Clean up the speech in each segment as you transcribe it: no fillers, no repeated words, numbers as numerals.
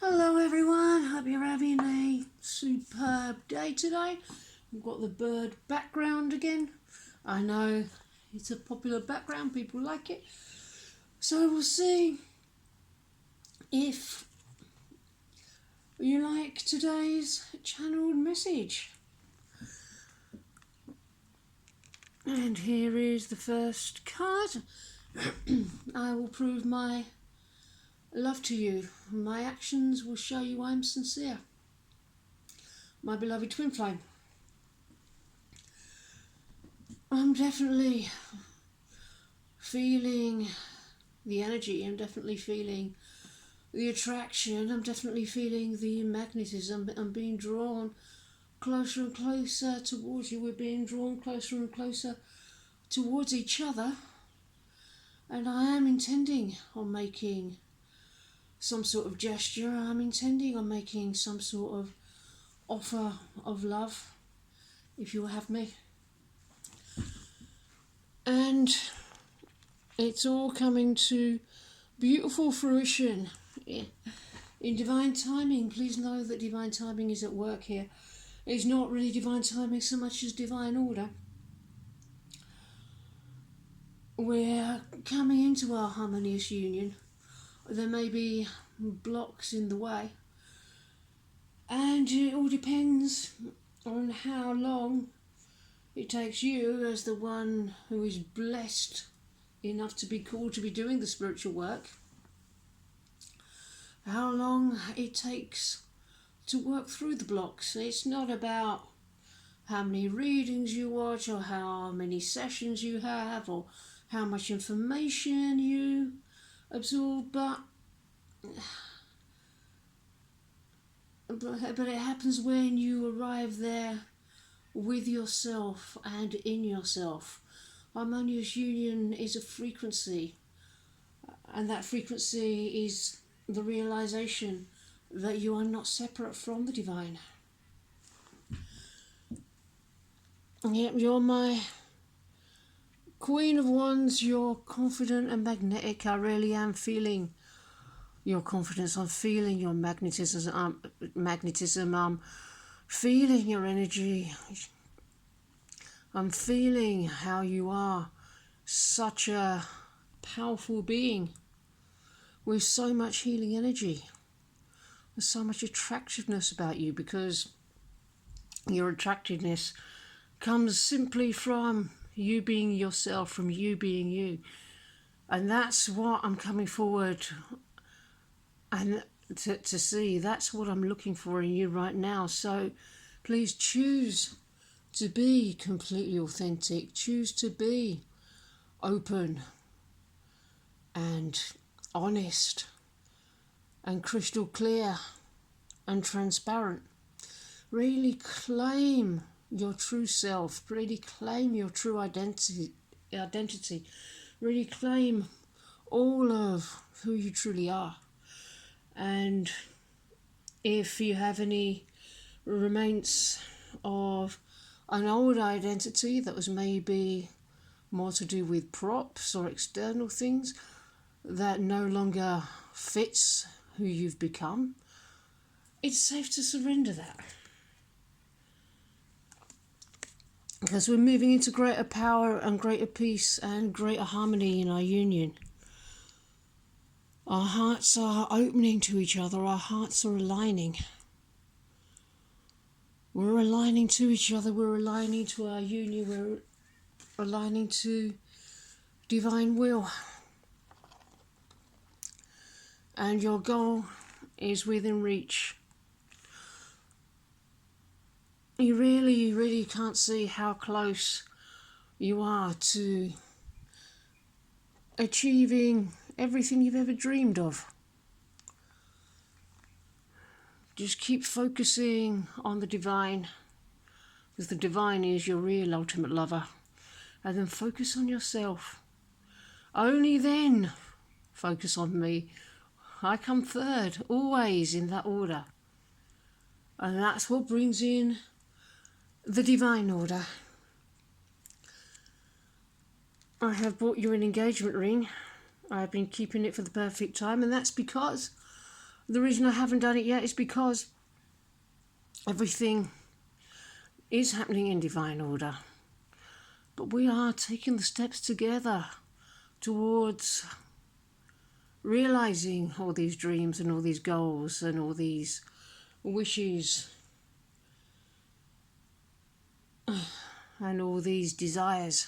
Hello everyone, hope you're having a superb day today. We've got the bird background again. I know it's a popular background, people like it. So we'll see if you like today's channeled message. And here is the first card. I will prove my love to you. My actions will show you I'm sincere. My beloved twin flame. I'm definitely feeling the energy. I'm definitely feeling the attraction. I'm definitely feeling the magnetism. I'm being drawn closer and closer towards you. We're being drawn closer and closer towards each other. And I am intending on making some sort of gesture. I'm intending on making some sort of offer of love, if you'll have me. And it's all coming to beautiful fruition in divine timing. Please know that divine timing is at work here. It's not really divine timing so much as divine order. We're coming into our harmonious union. There may be blocks in the way, and it all depends on how long it takes you, as the one who is blessed enough to be called to be doing the spiritual work, how long it takes to work through the blocks. It's not about how many readings you watch or how many sessions you have or how much information you absorb, but it happens when you arrive there with yourself and in yourself. Harmonious union is a frequency, and that frequency is the realization that you are not separate from the divine. Yep, you're my Queen of Wands. You're confident and magnetic. I really am feeling your confidence. I'm feeling your magnetism. I'm feeling your energy. I'm feeling how you are such a powerful being with so much healing energy. There's so much attractiveness about you, because your attractiveness comes simply from you being yourself, from you being you. And that's what I'm coming forward and to see. That's what I'm looking for in you right now. So please choose to be completely authentic. Choose to be open and honest and crystal clear and transparent. Really claim your true self. Really claim your true identity. Really claim all of who you truly are. And if you have any remains of an old identity that was maybe more to do with props or external things that no longer fits who you've become, it's safe to surrender that. Because we're moving into greater power and greater peace and greater harmony in our union. Our hearts are opening to each other. Our hearts are aligning. We're aligning to each other. We're aligning to our union. We're aligning to divine will. And your goal is within reach. You really can't see how close you are to achieving everything you've ever dreamed of. Just keep focusing on the divine, because the divine is your real ultimate lover. And then focus on yourself. Only then focus on me. I come third, always in that order. And that's what brings in the divine order. I have bought you an engagement ring. I've been keeping it for the perfect time, and that's because The reason I haven't done it yet is because everything is happening in divine order. But we are taking the steps together towards realizing all these dreams and all these goals and all these wishes and all these desires.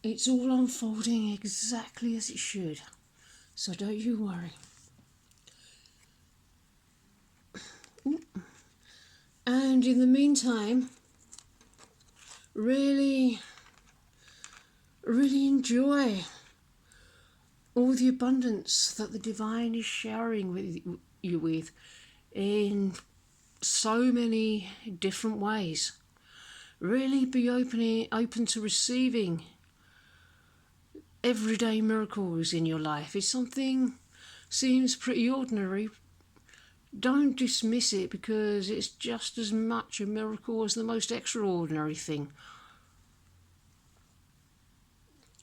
It's all unfolding exactly as it should, so don't you worry. And in the meantime, really enjoy all the abundance that the divine is showering with you with in so many different ways. Really be open to receiving everyday miracles in your life. If something seems pretty ordinary, don't dismiss it, because it's just as much a miracle as the most extraordinary thing.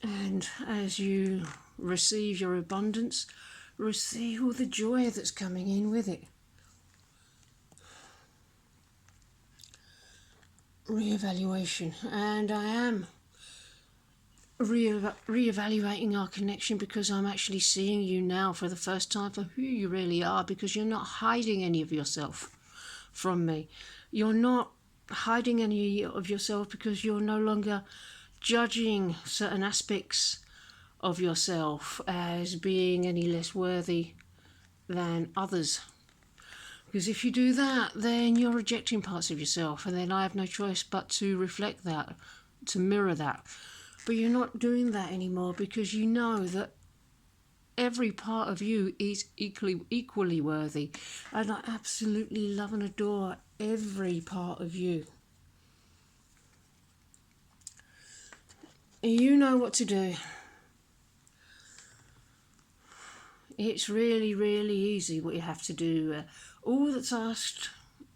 And as you receive your abundance, receive all the joy that's coming in with it. Reevaluation. And I am reevaluating our connection, because I'm actually seeing you now for the first time for who you really are, because you're not hiding any of yourself from me. You're not hiding any of yourself because you're no longer judging certain aspects of yourself as being any less worthy than others. Because if you do that, then you're rejecting parts of yourself, and then I have no choice but to reflect that, to mirror that. But you're not doing that anymore, because you know that every part of you is equally worthy. And I absolutely love and adore every part of you. You know what to do. It's really easy what you have to do. All that's asked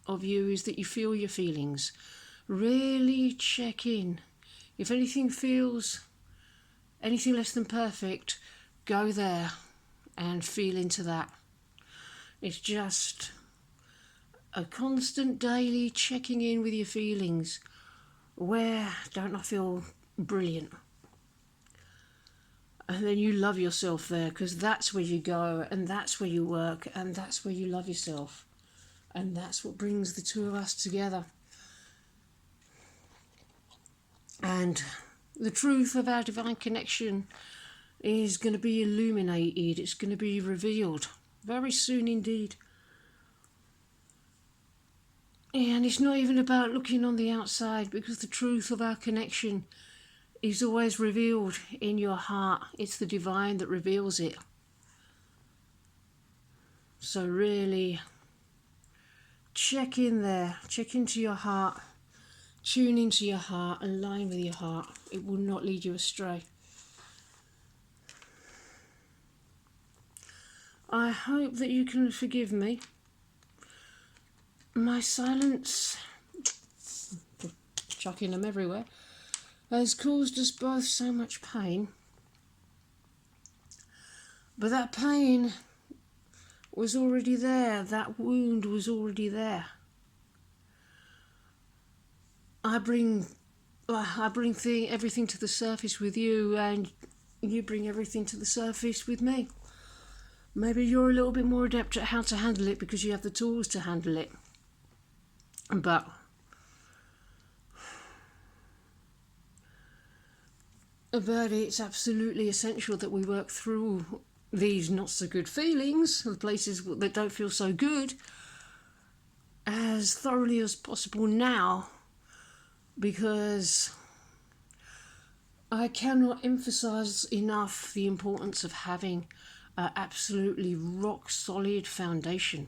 of you is that you feel your feelings. Really check in. If anything feels anything less than perfect, go there and feel into that. It's just a constant daily checking in with your feelings. Where don't I feel brilliant? And then you love yourself there, because that's where you go, and that's where you work, and that's where you love yourself. And that's what brings the two of us together. And the truth of our divine connection is going to be illuminated. It's going to be revealed very soon indeed. And it's not even about looking on the outside, because the truth of our connection is always revealed in your heart. It's the divine that reveals it. So really check in there, check into your heart, tune into your heart, align with your heart. It will not lead you astray. I hope that you can forgive me. My silence, chucking them everywhere, has caused us both so much pain. But that pain was already there. That wound was already there. I bring everything to the surface with you, and you bring everything to the surface with me. Maybe you're a little bit more adept at how to handle it because you have the tools to handle it. But it's absolutely essential that we work through these not so good feelings, the places that don't feel so good, as thoroughly as possible now, because I cannot emphasize enough the importance of having an absolutely rock solid foundation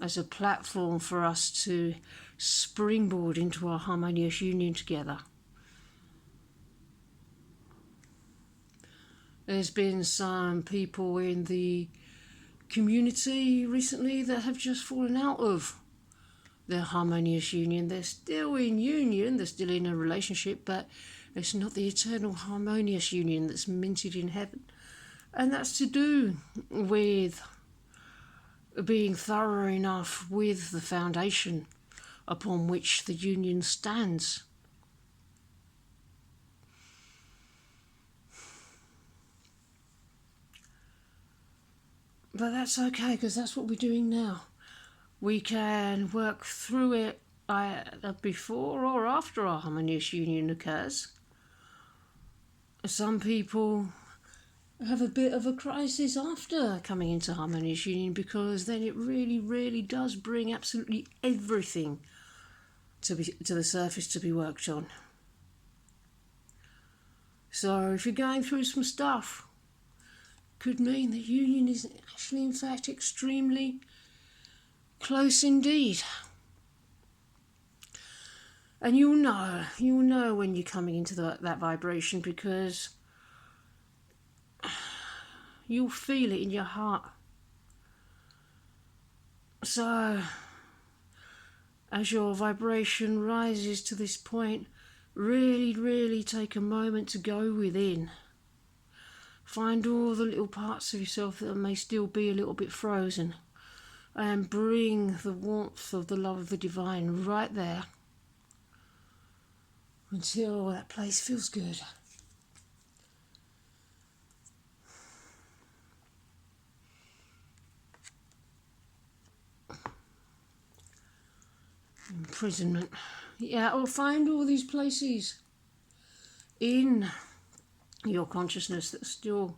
as a platform for us to springboard into our harmonious union together. There's been some people in the community recently that have just fallen out of their harmonious union. They're still in union, they're still in a relationship, but it's not the eternal harmonious union that's minted in heaven. And that's to do with being thorough enough with the foundation upon which the union stands. But that's okay, because that's what we're doing now. We can work through it before or after our harmonious union occurs. Some people have a bit of a crisis after coming into harmonious union, because then it really, really does bring absolutely everything to the surface to be worked on. So if you're going through some stuff, could mean that union is actually, in fact, extremely close indeed. And you'll know when you're coming into that vibration, because you'll feel it in your heart. So as your vibration rises to this point, really, really take a moment to go within. Find all the little parts of yourself that may still be a little bit frozen, and bring the warmth of the love of the divine right there until that place feels good. Imprisonment. Yeah, or find all these places in your consciousness that's still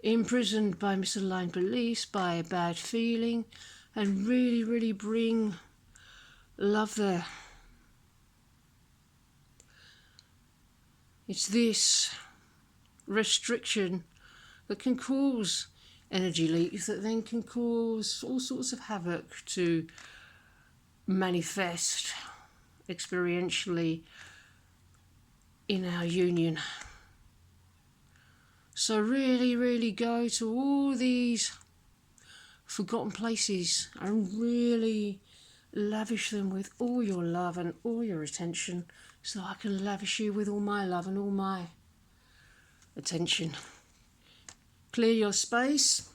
imprisoned by misaligned beliefs, by a bad feeling, and really, really bring love there. It's this restriction that can cause energy leaks, that then can cause all sorts of havoc to manifest experientially in our union. So really, really go to all these forgotten places and really lavish them with all your love and all your attention, so I can lavish you with all my love and all my attention. Clear your space.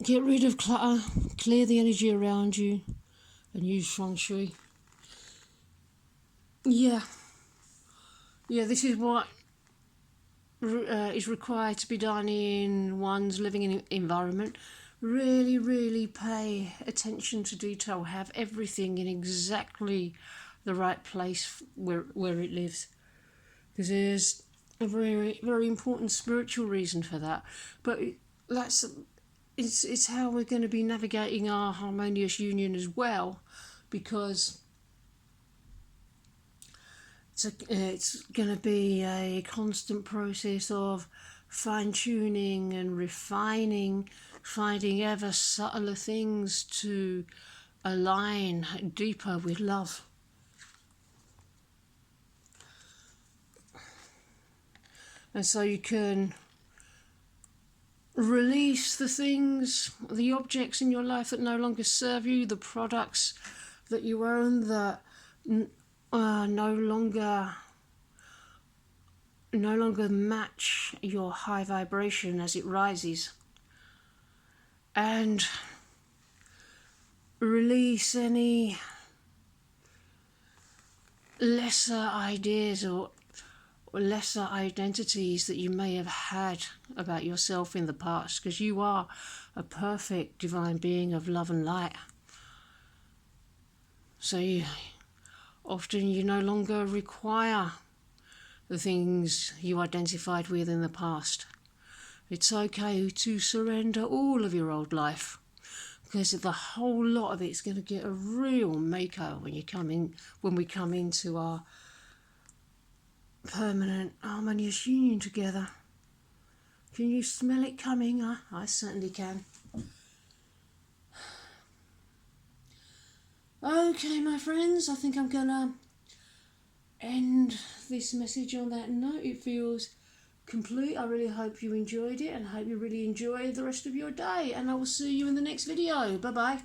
Get rid of clutter. Clear the energy around you and use feng shui. Yeah, this is what is required to be done in one's living environment. Really, really pay attention to detail. Have everything in exactly the right place where it lives. Because there's a very, very important spiritual reason for that. But it's how we're going to be navigating our harmonious union as well, because it's going to be a constant process of fine-tuning and refining, finding ever subtler things to align deeper with love. And so you can release the things, the objects in your life that no longer serve you, the products that you own that no longer match your high vibration as it rises, and release any lesser ideas or lesser identities that you may have had about yourself in the past, because you are a perfect divine being of love and light. So you no longer require the things you identified with in the past. It's okay to surrender all of your old life, because the whole lot of it's going to get a real makeover when we come into our permanent harmonious union together. Can you smell it coming? I certainly can. Okay, my friends, I think I'm gonna end this message on that note. It feels complete. I really hope you enjoyed it, and I hope you really enjoy the rest of your day, and I will see you in the next video. Bye bye.